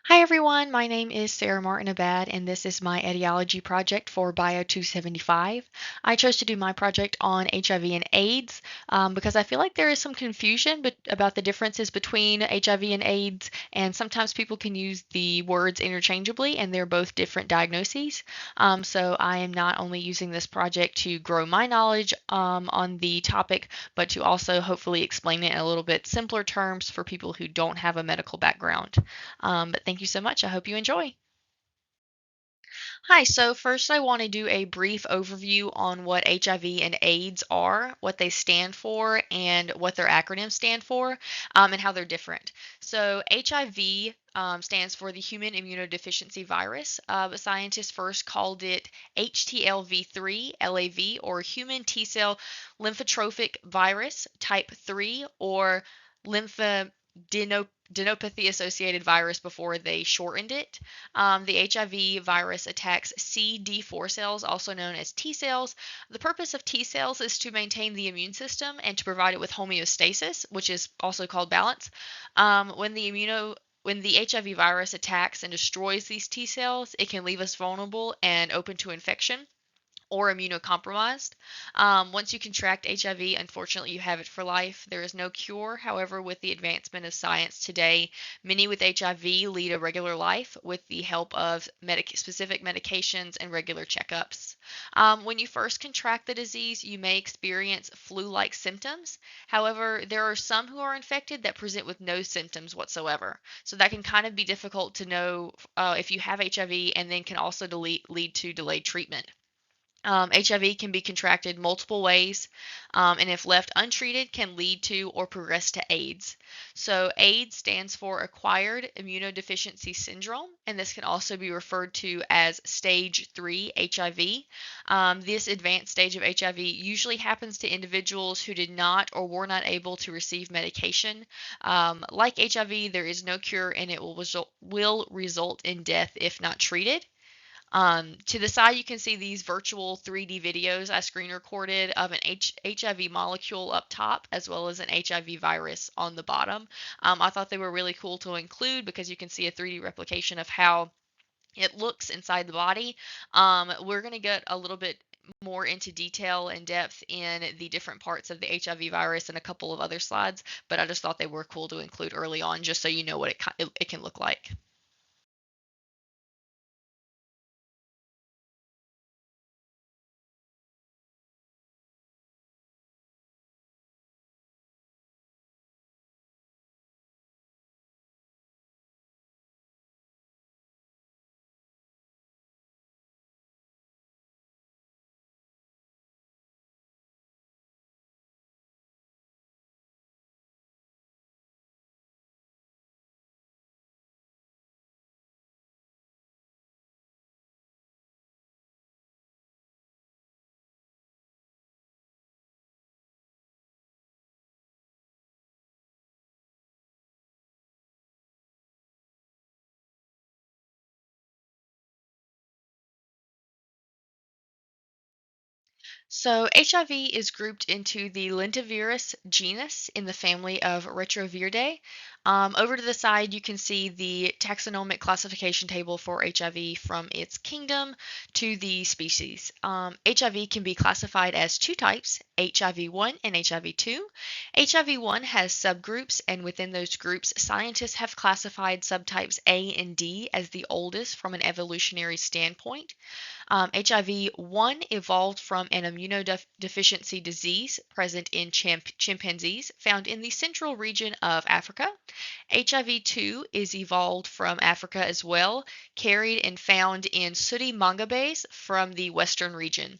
Hi everyone, my name is Sarah Martin Abad, and this is my etiology project for Bio-275. I chose to do my project on HIV and AIDS because I feel like there is some confusion about the differences between HIV and AIDS, and sometimes people can use the words interchangeably, and they're both different diagnoses. So I am not only using this project to grow my knowledge on the topic, but to also hopefully explain it in a little bit simpler terms for people who don't have a medical background. But thank you so much. I hope you enjoy. Hi, so first I want to do a brief overview on what HIV and AIDS are, what they stand for, and what their acronyms stand for, and how they're different. So HIV stands for the human immunodeficiency virus, but scientists first called it HTLV3 LAV, or human T cell lymphotrophic virus type 3, or lymphadenopathy associated virus before they shortened it. The HIV virus attacks CD4 cells, also known as T cells. The purpose of T cells is to maintain the immune system and to provide it with homeostasis, which is also called balance. When the HIV virus attacks and destroys these T cells, it can leave us vulnerable and open to infection or immunocompromised. Once you contract HIV, unfortunately, you have it for life. There is no cure. However, with the advancement of science today, many with HIV lead a regular life with the help of specific medications and regular checkups. When you first contract the disease, you may experience flu-like symptoms. However, there are some who are infected that present with no symptoms whatsoever. So that can kind of be difficult to know if you have HIV, and then can also lead to delayed treatment. HIV can be contracted multiple ways, and if left untreated, can lead to or progress to AIDS. So, AIDS stands for Acquired Immunodeficiency Syndrome, and this can also be referred to as Stage 3 HIV. This advanced stage of HIV usually happens to individuals who did not or were not able to receive medication. Like HIV, there is no cure, and it will result in death if not treated. To the side, you can see these virtual 3D videos I screen recorded of an HIV molecule up top, as well as an HIV virus on the bottom. I thought they were really cool to include because you can see a 3D replication of how it looks inside the body. We're going to get a little bit more into detail and depth in the different parts of the HIV virus in a couple of other slides, but I just thought they were cool to include early on just so you know what it can look like. So HIV is grouped into the lentivirus genus in the family of Retroviridae. Over to the side, you can see the taxonomic classification table for HIV from its kingdom to the species. HIV can be classified as two types, HIV-1 and HIV-2. HIV-1 has subgroups, and within those groups, scientists have classified subtypes A and D as the oldest from an evolutionary standpoint. HIV-1 evolved from an immunodeficiency disease present in chimpanzees found in the central region of Africa. HIV-2 is evolved from Africa as well, carried and found in sooty mangabes from the western region.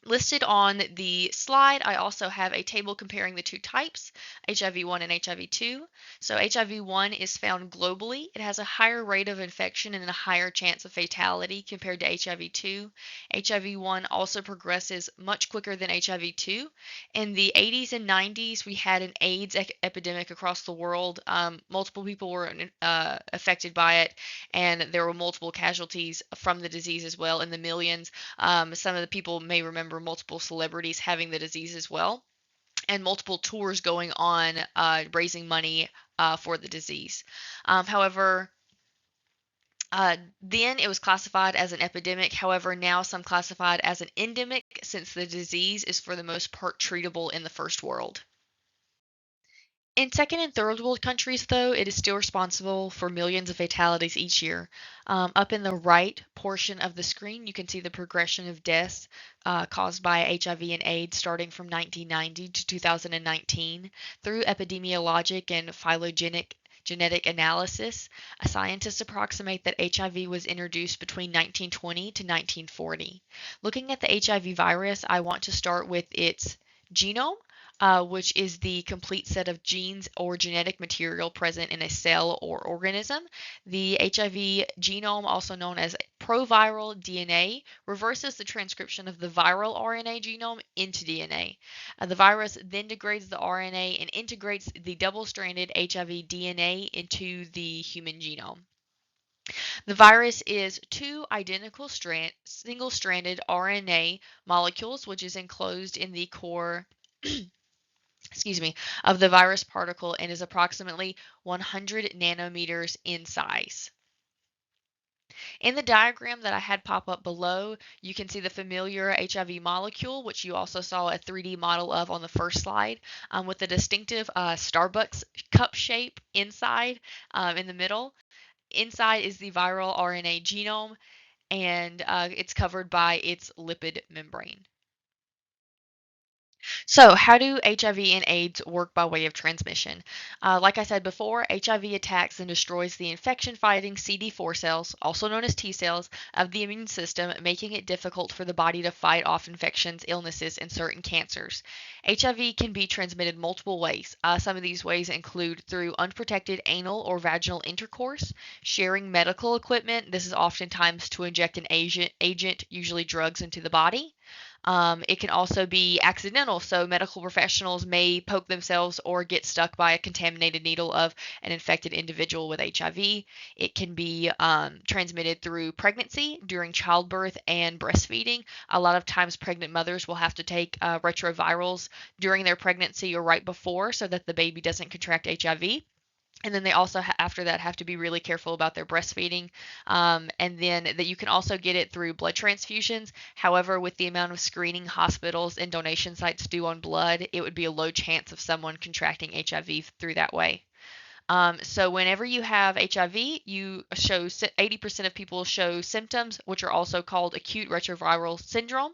Listed on the slide, I also have a table comparing the two types, HIV-1 and HIV-2. So HIV-1 is found globally. It has a higher rate of infection and a higher chance of fatality compared to HIV-2. HIV-1 also progresses much quicker than HIV-2. In the 80s and 90s, we had an AIDS epidemic across the world. Multiple people were affected by it, and there were multiple casualties from the disease as well in the millions. Some of the people may remember multiple celebrities having the disease as well, and multiple tours going on raising money for the disease. However, Then it was classified as an epidemic. However, now some classified as an endemic since the disease is for the most part treatable in the first world. In second and third world countries, though, it is still responsible for millions of fatalities each year. Up in the right portion of the screen, you can see the progression of deaths caused by HIV and AIDS starting from 1990 to 2019 through epidemiologic and phylogenetic genetic analysis. Scientists approximate that HIV was introduced between 1920 to 1940. Looking at the HIV virus, I want to start with its genome, which is the complete set of genes or genetic material present in a cell or organism. The HIV genome, also known as proviral DNA, reverses the transcription of the viral RNA genome into DNA. The virus then degrades the RNA and integrates the double-stranded HIV DNA into the human genome. The virus is two identical single-stranded RNA molecules, which is enclosed in the core excuse me, of the virus particle and is approximately 100 nanometers in size. In the diagram that I had pop up below, you can see the familiar HIV molecule, which you also saw a 3D model of on the first slide, with the distinctive Starbucks cup shape inside in the middle. Inside is the viral RNA genome, and it's covered by its lipid membrane. So, how do HIV and AIDS work by way of transmission? Like I said before, HIV attacks and destroys the infection fighting CD4 cells, also known as T cells, of the immune system, making it difficult for the body to fight off infections, illnesses, and certain cancers. HIV can be transmitted multiple ways. Some of these ways include through unprotected anal or vaginal intercourse, sharing medical equipment. This is oftentimes to inject an agent, usually drugs, into the body. It can also be accidental, so medical professionals may poke themselves or get stuck by a contaminated needle of an infected individual with HIV. It can be transmitted through pregnancy, during childbirth, and breastfeeding. A lot of times, pregnant mothers will have to take retrovirals during their pregnancy or right before so that the baby doesn't contract HIV. And then they also, after that, have to be really careful about their breastfeeding. And then that you can also get it through blood transfusions. However, with the amount of screening hospitals and donation sites do on blood, it would be a low chance of someone contracting HIV through that way. So whenever you have HIV, you show 80% of people show symptoms, which are also called acute retroviral syndrome.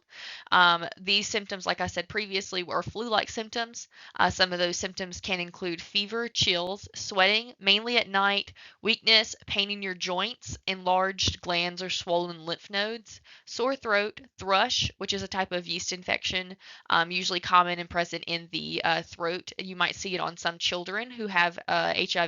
These symptoms, like I said previously, are flu-like symptoms. Some of those symptoms can include fever, chills, sweating, mainly at night, weakness, pain in your joints, enlarged glands or swollen lymph nodes, sore throat, thrush, which is a type of yeast infection, usually common and present in the throat. You might see it on some children who have HIV,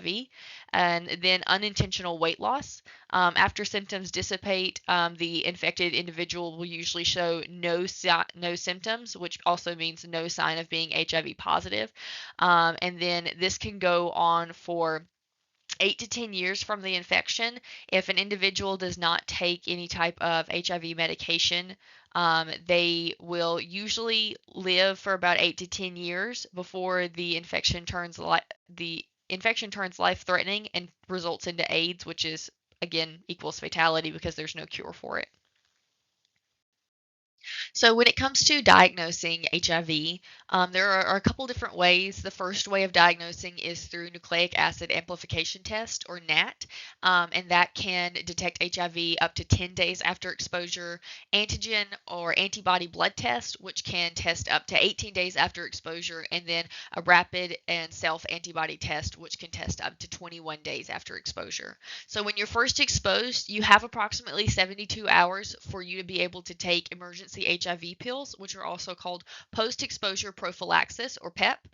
and then unintentional weight loss. After symptoms dissipate, the infected individual will usually show no symptoms, which also means no sign of being HIV positive. And then this can go on for 8 to 10 years from the infection. If an individual does not take any type of HIV medication, they will usually live for about 8 to 10 years before the infection turns life-threatening and results into AIDS, which is again equals fatality because there's no cure for it. So when it comes to diagnosing HIV, there are a couple different ways. The first way of diagnosing is through nucleic acid amplification test, or NAT, and that can detect HIV up to 10 days after exposure. Antigen or antibody blood test, which can test up to 18 days after exposure, and then a rapid and self-antibody test, which can test up to 21 days after exposure. So when you're first exposed, you have approximately 72 hours for you to be able to take emergency HIV pills, which are also called post-exposure prophylaxis, or PEP.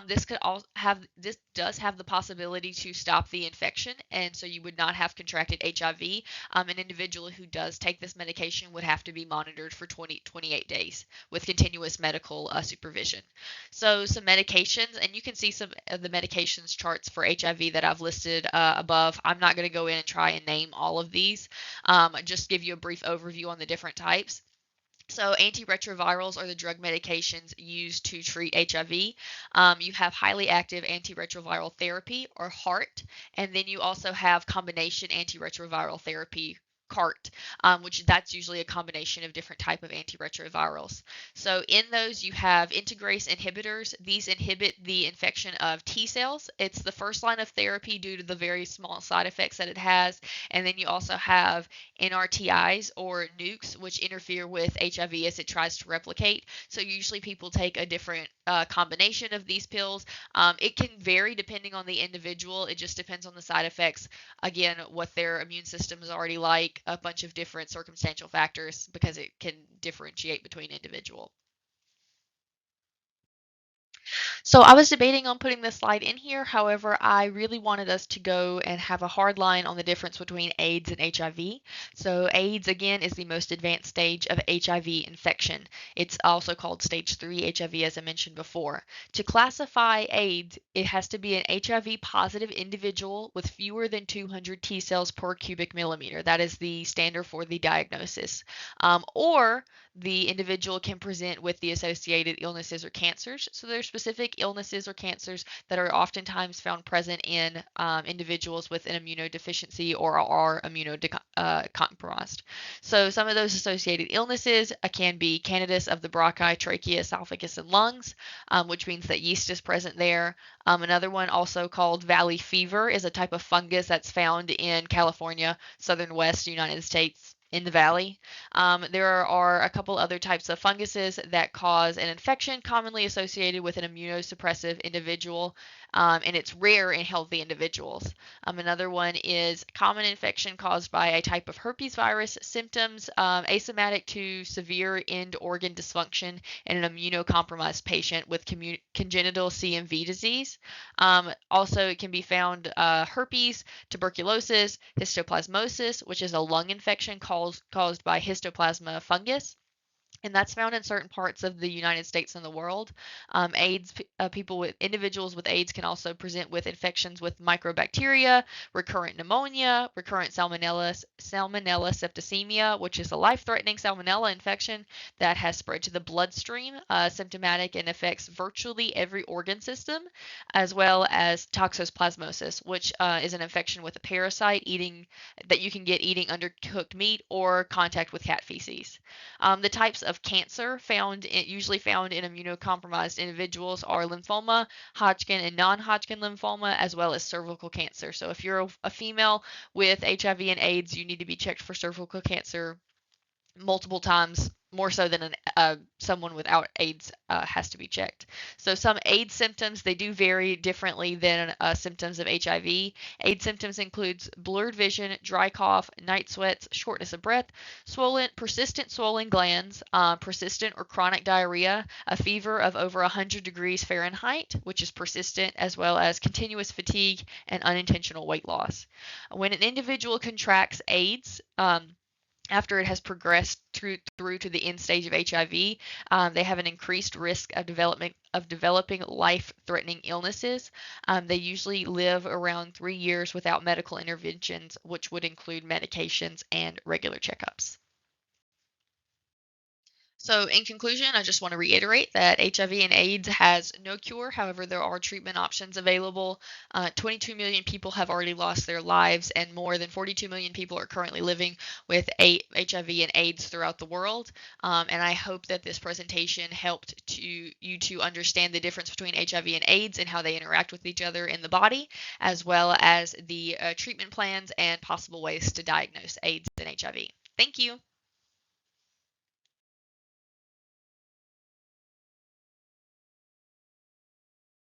This does have the possibility to stop the infection, and so you would not have contracted HIV. An individual who does take this medication would have to be monitored for 28 days with continuous medical supervision. So some medications, and you can see some of the medications charts for HIV that I've listed above. I'm not going to go in and try and name all of these. Just give you a brief overview on the different types. So antiretrovirals are the drug medications used to treat HIV. You have highly active antiretroviral therapy, or HART, and then you also have combination antiretroviral therapy, CART, which that's usually a combination of different type of antiretrovirals. So in those you have integrase inhibitors. These inhibit the infection of T cells. It's the first line of therapy due to the very small side effects that it has. And then you also have NRTIs, or nukes, which interfere with HIV as it tries to replicate. So usually people take a different combination of these pills. It can vary depending on the individual. It just depends on the side effects. Again, what their immune system is already like, a bunch of different circumstantial factors, because it can differentiate between individual. So I was debating on putting this slide in here. However, I really wanted us to go and have a hard line on the difference between AIDS and HIV. So AIDS, again, is the most advanced stage of HIV infection. It's also called stage 3 HIV, as I mentioned before. To classify AIDS, it has to be an HIV positive individual with fewer than 200 T cells per cubic millimeter. That is the standard for the diagnosis. Or the individual can present with the associated illnesses or cancers. So there are specific illnesses or cancers that are oftentimes found present in individuals with an immunodeficiency or are immunocompromised. So some of those associated illnesses can be candidus of the bronchi, trachea, esophagus, and lungs, which means that yeast is present there. Another one, also called valley fever, is a type of fungus that's found in California, southern west United States, in the valley. There are a couple other types of funguses that cause an infection commonly associated with an immunosuppressive individual, and it's rare in healthy individuals. Another one is common infection caused by a type of herpes virus, symptoms asymptomatic to severe end organ dysfunction in an immunocompromised patient with congenital CMV disease. Also, it can be found herpes, tuberculosis, histoplasmosis, which is a lung infection caused by histoplasma fungus, and that's found in certain parts of the United States and the world. AIDS, individuals with AIDS can also present with infections with microbacteria, recurrent pneumonia, recurrent salmonella septicemia, which is a life-threatening salmonella infection that has spread to the bloodstream, symptomatic and affects virtually every organ system, as well as toxoplasmosis, which is an infection with a parasite that you can get eating undercooked meat or contact with cat feces. The types of cancer usually found in immunocompromised individuals are lymphoma, Hodgkin and non-Hodgkin lymphoma, as well as cervical cancer. So if you're a female with HIV and AIDS, you need to be checked for cervical cancer multiple times, more so than someone without AIDS has to be checked. So some AIDS symptoms, they do vary differently than symptoms of HIV. AIDS symptoms includes blurred vision, dry cough, night sweats, shortness of breath, persistent swollen glands, persistent or chronic diarrhea, a fever of over 100 degrees Fahrenheit, which is persistent, as well as continuous fatigue and unintentional weight loss. When an individual contracts AIDS, after it has progressed through to the end stage of HIV, they have an increased risk of developing life-threatening illnesses. They usually live around 3 years without medical interventions, which would include medications and regular checkups. So, in conclusion, I just want to reiterate that HIV and AIDS has no cure. However, there are treatment options available. 22 million people have already lost their lives, and more than 42 million people are currently living with HIV and AIDS throughout the world. And I hope that this presentation helped you to understand the difference between HIV and AIDS and how they interact with each other in the body, as well as the treatment plans and possible ways to diagnose AIDS and HIV. Thank you.